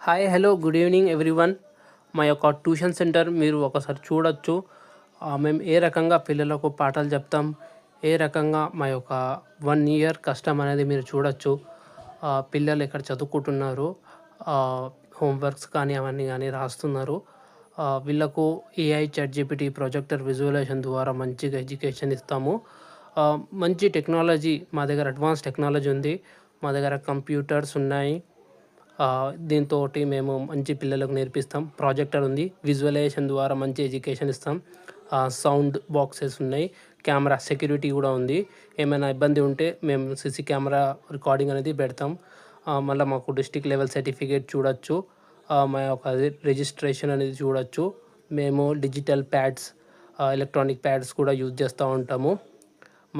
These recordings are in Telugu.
Hi hello good evening everyone. మా యొక్క ట్యూషన్ సెంటర్ మీరు ఒకసారి చూడొచ్చు. మేము ఏ రకంగా పిల్లలకు పాఠాలు చెప్తాం, ఏ రకంగా మా యొక్క 1 ఇయర్ కష్టం అనేది మీరు చూడొచ్చు. పిల్లలు ఇక్కడ చదువుకుంటున్నారు, హోంవర్క్స్ కానీ అవన్నీ కానీ రాస్తున్నారు. వీళ్ళకు AI, ChatGPT, projector, visualization ద్వారా మంచిగా ఎడ్యుకేషన్ ఇస్తాము. మంచి టెక్నాలజీ మా దగ్గర, అడ్వాన్స్ టెక్నాలజీ ఉంది. మా దగ్గర కంప్యూటర్స్ ఉన్నాయి. దీంతోటి మేము మంచి పిల్లలకు నేర్పిస్తాం. ప్రాజెక్టర్ ఉంది, విజువలైజేషన్ ద్వారా మంచి ఎడ్యుకేషన్ ఇస్తాం. సౌండ్ బాక్సెస్ ఉన్నాయి, కెమెరా సెక్యూరిటీ కూడా ఉంది. ఏమైనా ఇబ్బంది ఉంటే మేము సీసీ కెమెరా రికార్డింగ్ అనేది పెడతాం. మళ్ళీ మాకు డిస్ట్రిక్ట్ లెవెల్ సర్టిఫికేట్ చూడొచ్చు, మా యొక్క రిజిస్ట్రేషన్ అనేది చూడొచ్చు. మేము డిజిటల్ ప్యాడ్స్, ఎలక్ట్రానిక్ ప్యాడ్స్ కూడా యూజ్ చేస్తూ ఉంటాము.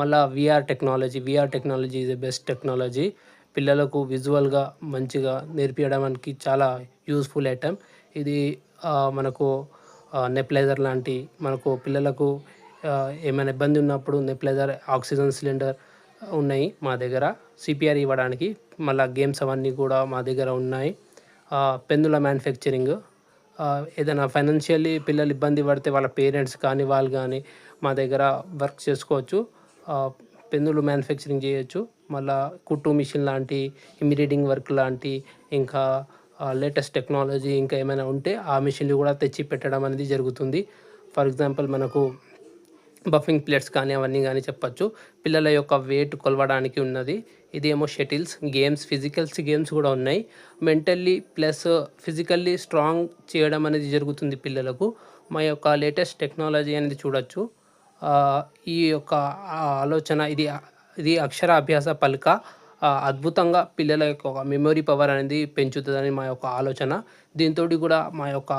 మళ్ళీ VR technology is a best technology. పిల్లలకు విజువల్గా మంచిగా నేర్పించడానికి చాలా యూస్ఫుల్ ఐటమ్ ఇది. మనకు నెప్లైజర్ లాంటి, మనకు పిల్లలకు ఏమైనా ఇబ్బంది ఉన్నప్పుడు నెప్లైజర్, ఆక్సిజన్ సిలిండర్ ఉన్నాయి మా దగ్గర సిపిఆర్ ఇవ్వడానికి. మళ్ళీ గేమ్స్ అవన్నీ కూడా మా దగ్గర ఉన్నాయి. పెన్నుల మ్యానుఫ్యాక్చరింగ్, ఏదైనా ఫైనాన్షియల్లీ పిల్లలు ఇబ్బంది పడితే వాళ్ళ పేరెంట్స్ కానీ వాళ్ళు కానీ మా దగ్గర వర్క్ చేసుకోవచ్చు. పెన్నులు మ్యానుఫ్యాక్చరింగ్ చేయొచ్చు. మళ్ళీ కుట్టు మిషన్ లాంటి, ఇమిరేటింగ్ వర్క్ లాంటి, ఇంకా లేటెస్ట్ టెక్నాలజీ ఇంకా ఏమైనా ఉంటే ఆ మిషన్లు కూడా తెచ్చి పెట్టడం అనేది జరుగుతుంది. ఫర్ ఎగ్జాంపుల్ మనకు బఫింగ్ ప్లేట్స్ కానీ అవన్నీ కానీ చెప్పచ్చు. పిల్లల యొక్క వెయిట్ కొలవడానికి ఉన్నది. ఇదేమో షటిల్స్ గేమ్స్, ఫిజికల్స్ గేమ్స్ కూడా ఉన్నాయి. మెంటల్లీ ప్లస్ ఫిజికల్లీ స్ట్రాంగ్ చేయడం అనేది జరుగుతుంది పిల్లలకు. మా యొక్క లేటెస్ట్ టెక్నాలజీ అనేది చూడొచ్చు. ఈ యొక్క ఆలోచన ఇది అక్షరాభ్యాస పలక అద్భుతంగా పిల్లల యొక్క మెమొరీ పవర్ అనేది పెంచుతుందని మా యొక్క ఆలోచన. దీంతో కూడా మా యొక్క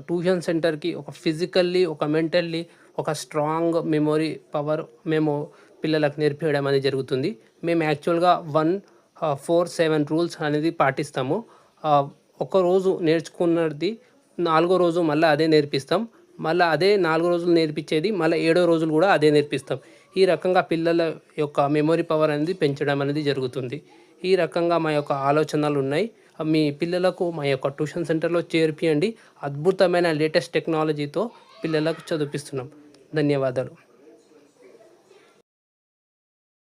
ట్యూషన్ సెంటర్కి ఒక ఫిజికల్లీ, ఒక మెంటల్లీ, ఒక స్ట్రాంగ్ మెమొరీ పవర్ మేము పిల్లలకు నేర్పించడం అనేది జరుగుతుంది. మేము యాక్చువల్గా 1-4-7 రూల్స్ అనేది పాటిస్తాము. ఒకరోజు నేర్చుకున్నది 4వ రోజు మళ్ళీ అదే నేర్పిస్తాం. మళ్ళీ అదే 4 రోజులు నేర్పించేది మళ్ళీ 7వ రోజులు కూడా అదే నేర్పిస్తాం. ఈ రకంగా పిల్లల యొక్క మెమొరీ పవర్ అనేది పెంచడం అనేది జరుగుతుంది. ఈ రకంగా మా యొక్క ఆలోచనలు ఉన్నాయి. మీ పిల్లలకు మా యొక్క ట్యూషన్ సెంటర్లో చేర్పియండి. అద్భుతమైన లేటెస్ట్ టెక్నాలజీతో పిల్లలకు చదివిస్తున్నాం. ధన్యవాదాలు.